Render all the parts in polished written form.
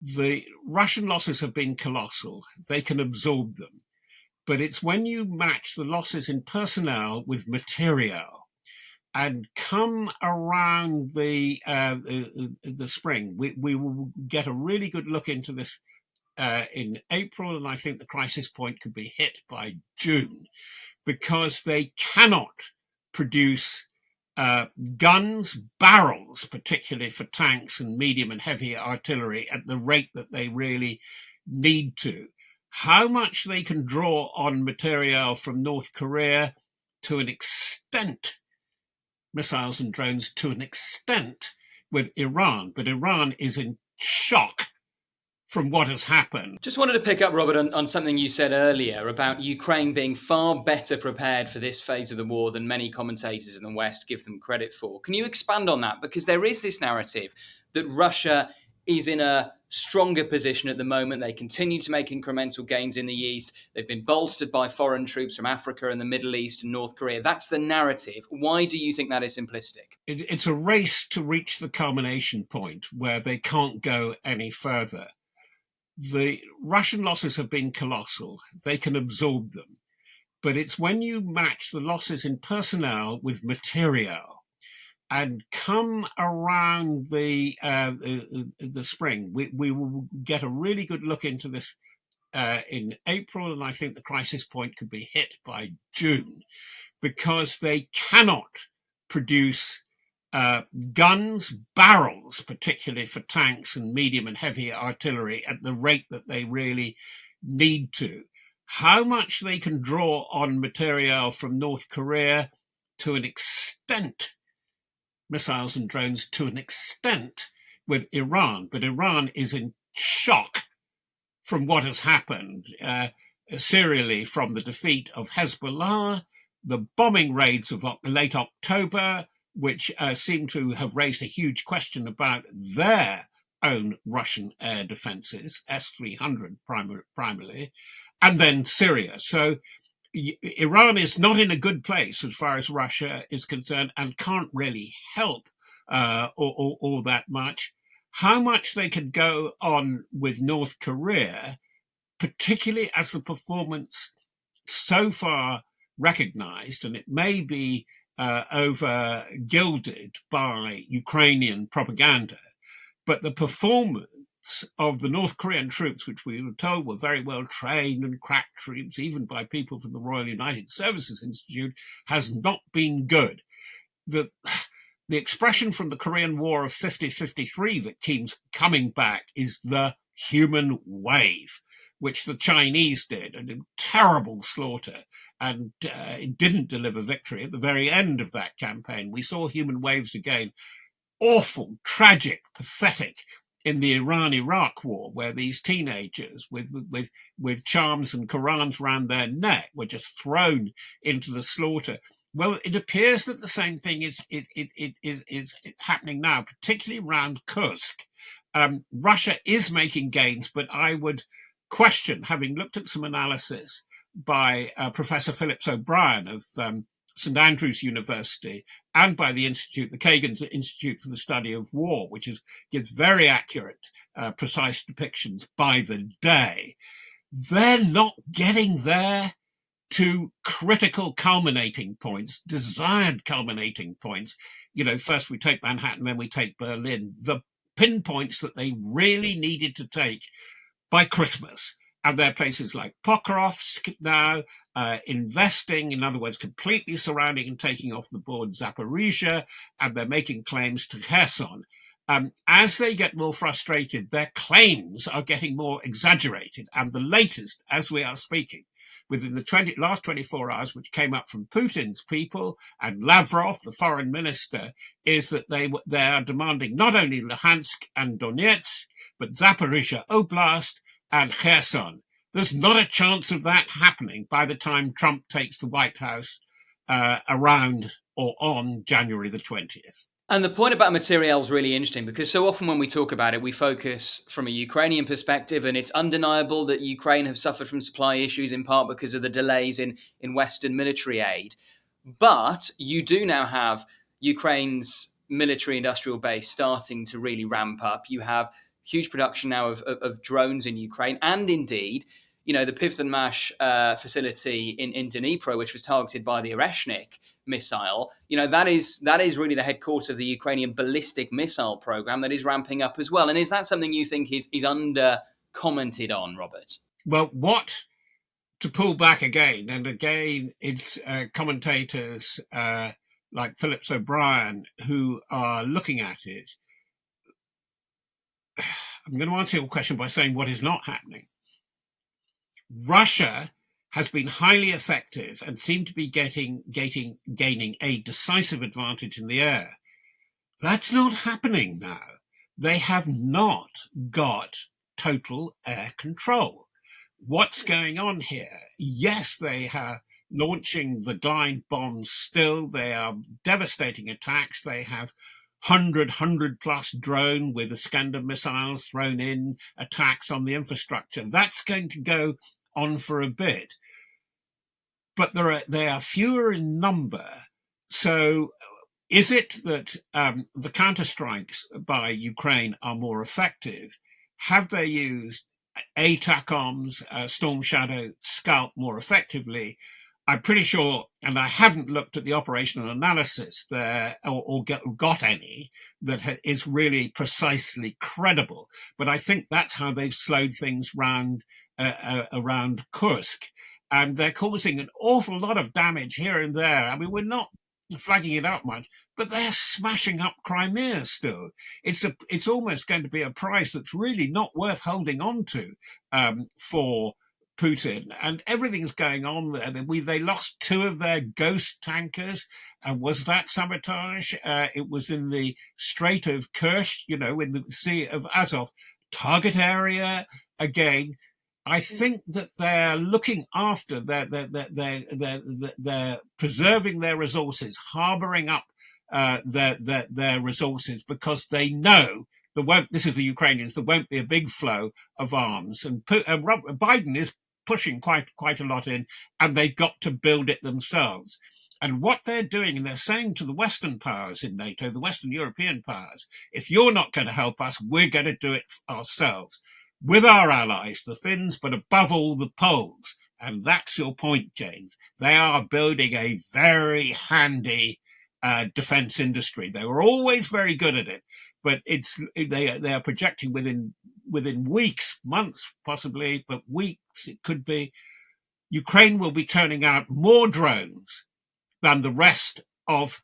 The Russian losses have been colossal. They can absorb them. But it's when you match the losses in personnel with materiel and come around the spring, we will get a really good look into this in April, and I think the crisis point could be hit by June, because they cannot produce guns, barrels, particularly for tanks and medium and heavy artillery, at the rate that they really need to. How much they can draw on materiel from North Korea, to an extent, missiles and drones to an extent, with Iran, but Iran is in shock from what has happened. Just wanted to pick up, Robert, on something you said earlier about Ukraine being far better prepared for this phase of the war than many commentators in the West give them credit for. Can you expand on that? Because there is this narrative that Russia is in a stronger position at the moment. They continue to make incremental gains in the East. They've been bolstered by foreign troops from Africa and the Middle East and North Korea. That's the narrative. Why do you think that is simplistic? It's a race to reach the culmination point where they can't go any further. The Russian losses have been colossal. They can absorb them. But it's when you match the losses in personnel with materiel and come around the spring, we will get a really good look into this in April, and I think the crisis point could be hit by June, because they cannot produce guns, barrels, particularly for tanks and medium and heavy artillery, at the rate that they really need to. How much they can draw on materiel from North Korea, to an extent, missiles and drones to an extent, with Iran, but Iran is in shock from what has happened, serially, from the defeat of Hezbollah, the bombing raids of late October, which seem to have raised a huge question about their own Russian air defenses, S-300 primarily, and then Syria. So Iran is not in a good place as far as Russia is concerned, and can't really help all that much. How much they could go on with North Korea, particularly as the performance so far recognized, and it may be over gilded by Ukrainian propaganda, but the performance of the North Korean troops, which we were told were very well trained and crack troops, even by people from the Royal United Services Institute, has not been good. The expression from the Korean War of 50-53 that keeps coming back is the human wave, which the Chinese did, and a terrible slaughter, and it didn't deliver victory. At the very end of that campaign, we saw human waves again. Awful, tragic, pathetic, in the Iran-Iraq war, where these teenagers with charms and Qurans around their neck were just thrown into the slaughter. Well, it appears that the same thing is happening now, particularly around Kursk. Russia is making gains, but I would question, having looked at some analysis by Professor Phillips O'Brien of St Andrews University, and by the Institute, the Kagan Institute for the Study of War, which gives very accurate, precise depictions by the day. They're not getting there to critical culminating points, desired culminating points. First we take Manhattan, then we take Berlin, the pinpoints that they really needed to take by Christmas. And there are places like Pokrovsk now, investing, in other words, completely surrounding and taking off the board Zaporizhia, and they're making claims to Kherson. As they get more frustrated, their claims are getting more exaggerated. And the latest, as we are speaking, within the last 24 hours, which came up from Putin's people and Lavrov, the foreign minister, is that they are demanding not only Luhansk and Donetsk, but Zaporizhia Oblast and Kherson. There's not a chance of that happening by the time Trump takes the White House around or on January the 20th. And the point about material is really interesting, because so often when we talk about it, we focus from a Ukrainian perspective, and it's undeniable that Ukraine have suffered from supply issues in part because of the delays in Western military aid. But you do now have Ukraine's military industrial base starting to really ramp up. You have huge production now of drones in Ukraine, and indeed, the Pivdenmash facility in Dnipro, which was targeted by the Oreshnik missile. That is really the headquarters of the Ukrainian ballistic missile program that is ramping up as well. And is that something you think is under commented on, Robert? Well, to pull back again and again, it's commentators like Phillips O'Brien who are looking at it. I'm going to answer your question by saying what is not happening. Russia has been highly effective and seemed to be gaining a decisive advantage in the air. That's not happening now. They have not got total air control. What's going on here? Yes, they are launching the glide bombs still. They are devastating attacks. They have 100 plus drone with Iskander missiles thrown in, attacks on the infrastructure. That's going to go on for a bit. But they are fewer in number. So is it that the counterstrikes by Ukraine are more effective? Have they used ATACMS, Storm Shadow, Scalp more effectively? I'm pretty sure, and I haven't looked at the operational analysis there or got any that is really precisely credible. But I think that's how they've slowed things around Kursk. And they're causing an awful lot of damage here and there. I mean, we're not flagging it up much, but they're smashing up Crimea still. It's almost going to be a price that's really not worth holding on to for Putin, and everything's going on there. They lost 2 of their ghost tankers, and was that sabotage? It was in the Strait of Kerch, in the Sea of Azov, target area again. I think that they're looking after they're preserving their resources, harboring up their resources, because they know this is the Ukrainians. There won't be a big flow of arms, and Biden is pushing quite a lot in, and they've got to build it themselves. And what they're doing, and they're saying to the Western powers in NATO, the Western European powers, if you're not going to help us, we're going to do it ourselves with our allies, the Finns, but above all the Poles. And that's your point, James. They are building a very handy defense industry. They were always very good at it, but they are projecting within weeks, months possibly, but weeks it could be, Ukraine will be turning out more drones than the rest of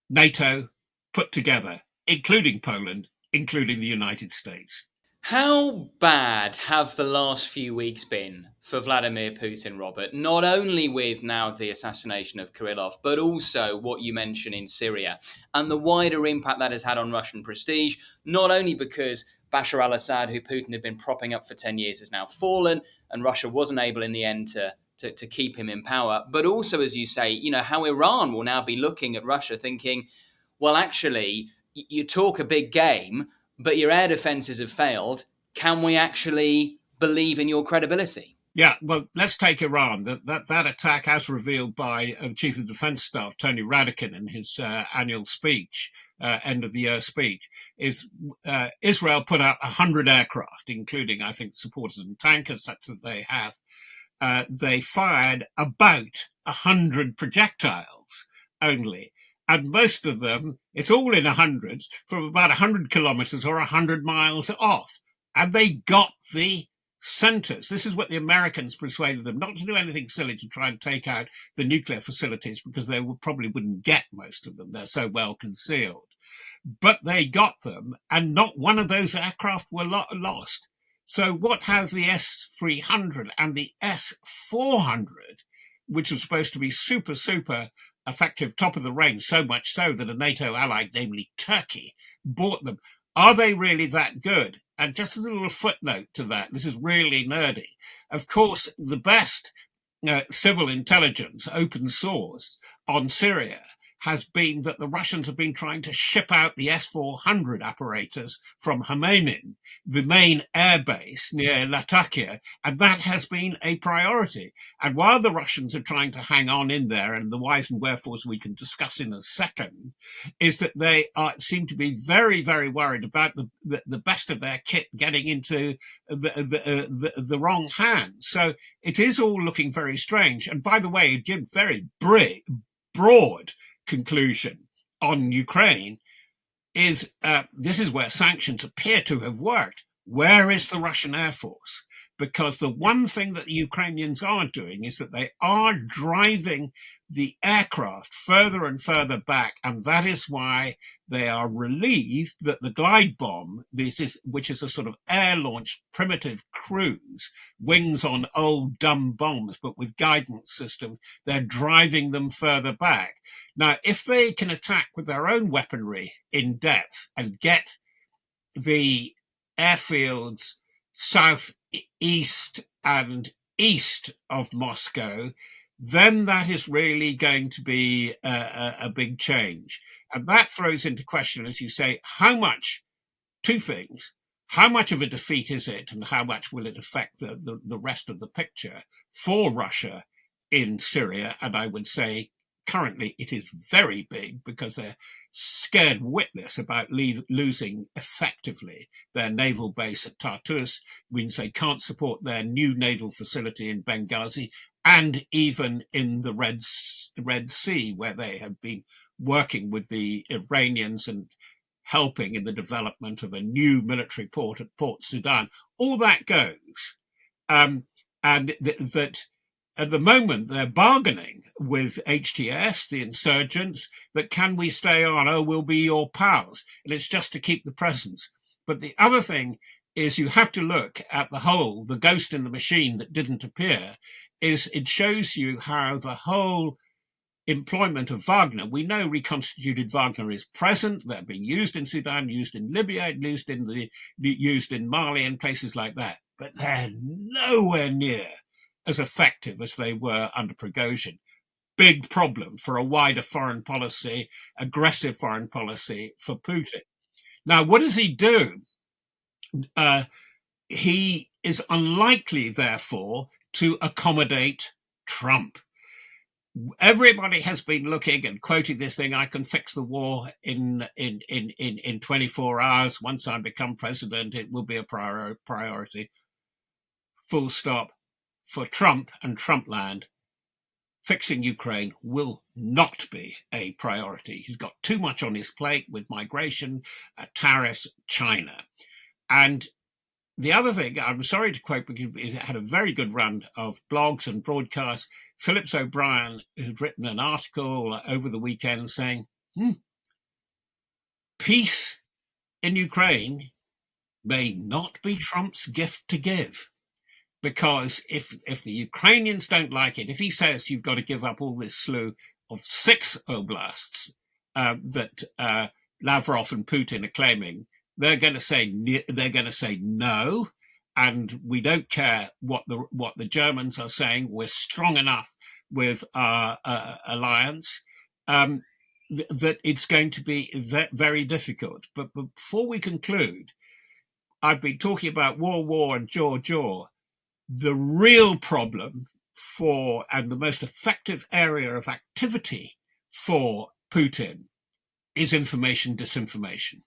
NATO put together, including Poland, including the United States. How bad have the last few weeks been for Vladimir Putin, Robert? Not only with now the assassination of Kirillov, but also what you mentioned in Syria and the wider impact that has had on Russian prestige, not only because Bashar al-Assad, who Putin had been propping up for 10 years, has now fallen, and Russia wasn't able in the end to keep him in power, but also, as you say, how Iran will now be looking at Russia thinking, well, actually, you talk a big game, but your air defences have failed. Can we actually believe in your credibility? Yeah, well, let's take Iran. That attack, as revealed by the Chief of Defence Staff, Tony Radakin, in his annual speech, end of the year speech, is Israel put out 100 aircraft, including, I think, supporters and tankers, such that they have. They fired about 100 projectiles only. And most of them, it's all in 100s, from about 100 kilometers or 100 miles off. And they got the centers. This is what the Americans persuaded them not to do anything silly to try and take out the nuclear facilities, because they probably wouldn't get most of them. They're so well concealed. But they got them, and not one of those aircraft were lost. So what has the S-300 and the S-400, which was supposed to be super effective, top of the range, so much so that a NATO ally, namely Turkey, bought them? Are they really that good? And just a little footnote to that, this is really nerdy. Of course, the best civil intelligence, open source, on Syria has been that the Russians have been trying to ship out the S-400 apparatus from Khmeimim, the main air base near Latakia, and that has been a priority. And while the Russians are trying to hang on in there, and the whys and wherefores we can discuss in a second, is that they seem to be very, very worried about the best of their kit getting into the wrong hands. So it is all looking very strange. And by the way, it gives very broad conclusion on Ukraine is this is where sanctions appear to have worked. Where is the Russian Air Force? Because the one thing that the Ukrainians are doing is that they are driving the aircraft further and further back, and that is why they are relieved that the glide bomb, which is a sort of air-launched primitive cruise, wings on old dumb bombs, but with guidance system, they're driving them further back. Now, if they can attack with their own weaponry in depth and get the airfields south, east, and east of Moscow, then that is really going to be a big change. And that throws into question, as you say, how much, two things, how much of a defeat is it and how much will it affect the rest of the picture for Russia in Syria? And I would say currently it is very big because they're scared witless about losing effectively their naval base at Tartus, means they can't support their new naval facility in Benghazi, and even in the Red Sea, where they have been working with the Iranians and helping in the development of a new military port at Port Sudan. All that goes. And that at the moment they're bargaining with HTS, the insurgents, that can we stay on? Oh, we'll be your pals. And it's just to keep the presence. But the other thing is you have to look at the ghost in the machine that didn't appear, is it shows you how the whole employment of Wagner, we know reconstituted Wagner is present. They're being used in Sudan, used in Libya, used in Mali and places like that. But they're nowhere near as effective as they were under Prigozhin. Big problem for a wider foreign policy, aggressive foreign policy for Putin. Now, what does he do? He is unlikely, therefore, to accommodate Trump. Everybody has been looking and quoting this thing, I can fix the war in 24 hours. Once I become president, it will be a priority. Full stop. For Trump and Trumpland, fixing Ukraine will not be a priority. He's got too much on his plate with migration, tariffs, China. And the other thing, I'm sorry to quote, because it had a very good run of blogs and broadcasts. Phillips O'Brien has written an article over the weekend saying, peace in Ukraine may not be Trump's gift to give. Because if the Ukrainians don't like it, if he says you've got to give up all this slew of 6 oblasts that Lavrov and Putin are claiming, they're going to say no, and we don't care what the Germans are saying. We're strong enough with our alliance that it's going to be very difficult. But before we conclude, I've been talking about war and jaw. The real problem and the most effective area of activity for Putin is information disinformation.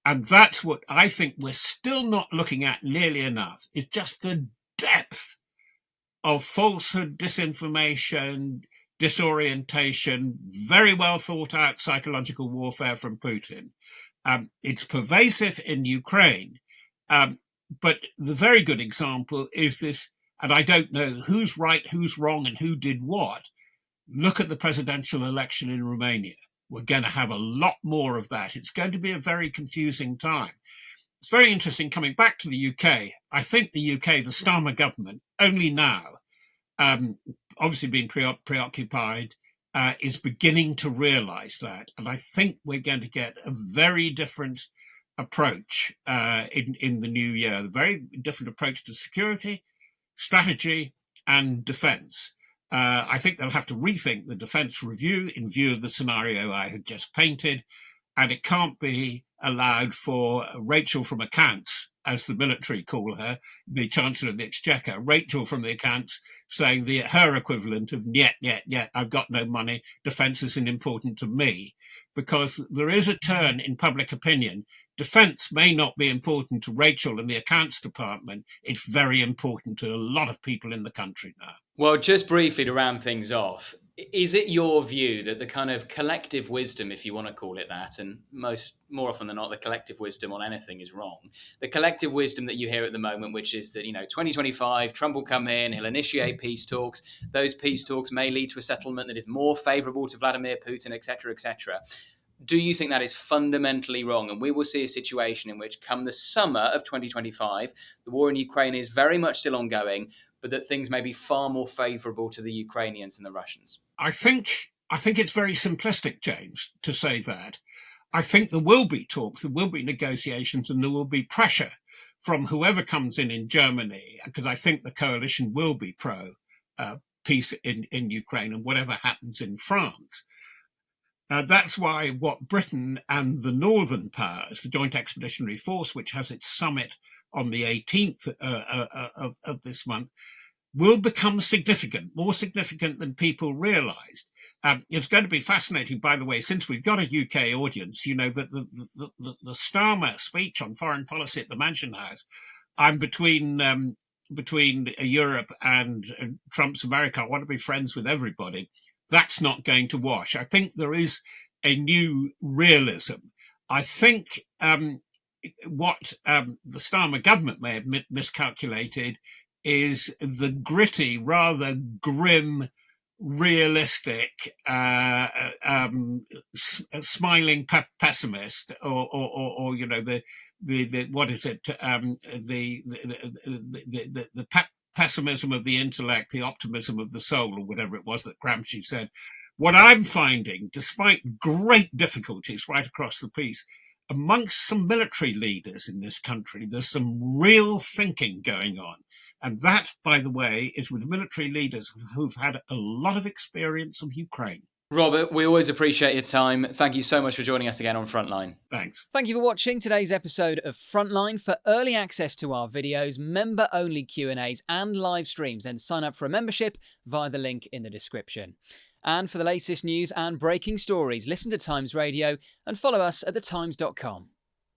And that's what I think we're still not looking at nearly enough, is just the depth of falsehood, disinformation, disorientation, very well thought out psychological warfare from Putin. It's pervasive in Ukraine. But the very good example is this, and I don't know who's right, who's wrong, and who did what. Look at the presidential election in Romania. We're going to have a lot more of that. It's going to be a very confusing time. It's very interesting coming back to the UK. I think the UK, the Starmer government, only now, obviously being preoccupied, is beginning to realise that. And I think we're going to get a very different approach in the new year, a very different approach to security, strategy, and defence. I think they'll have to rethink the defence review in view of the scenario I had just painted, and it can't be allowed for Rachel from accounts, as the military call her, the Chancellor of the Exchequer, Rachel from the accounts, saying her equivalent of yet, I've got no money, defence isn't important to me, because there is a turn in public opinion. Defence may not be important to Rachel and the accounts department. It's very important to a lot of people in the country now. Well, just briefly to round things off, is it your view that the kind of collective wisdom, if you want to call it that, and more often than not, the collective wisdom on anything is wrong, the collective wisdom that you hear at the moment, which is that, 2025, Trump will come in, he'll initiate peace talks, those peace talks may lead to a settlement that is more favourable to Vladimir Putin, etc., etc. Do you think that is fundamentally wrong? And we will see a situation in which, come the summer of 2025, the war in Ukraine is very much still ongoing, but that things may be far more favourable to the Ukrainians than the Russians? I think it's very simplistic, James, to say that. I think there will be talks, there will be negotiations, and there will be pressure from whoever comes in Germany, because I think the coalition will be pro peace in Ukraine, and whatever happens in France. That's why what Britain and the Northern Powers, the Joint Expeditionary Force, which has its summit on the 18th of this month, will become significant, more significant than people realised. It's going to be fascinating, by the way, since we've got a UK audience, that the Starmer speech on foreign policy at the Mansion House, I'm between Europe and Trump's America. I want to be friends with everybody. That's not going to wash. I think there is a new realism. I think what the Starmer government may have miscalculated is the gritty, rather grim, realistic, smiling pessimist, or the what is it? The pessimism of the intellect, the optimism of the soul, or whatever it was that Gramsci said. What I'm finding, despite great difficulties right across the piece, amongst some military leaders in this country, there's some real thinking going on. And that, by the way, is with military leaders who've had a lot of experience of Ukraine. Robert, we always appreciate your time. Thank you so much for joining us again on Frontline. Thanks. Thank you for watching today's episode of Frontline. For early access to our videos, member-only Q&As and live streams, then sign up for a membership via the link in the description. And for the latest news and breaking stories, listen to Times Radio and follow us at thetimes.com.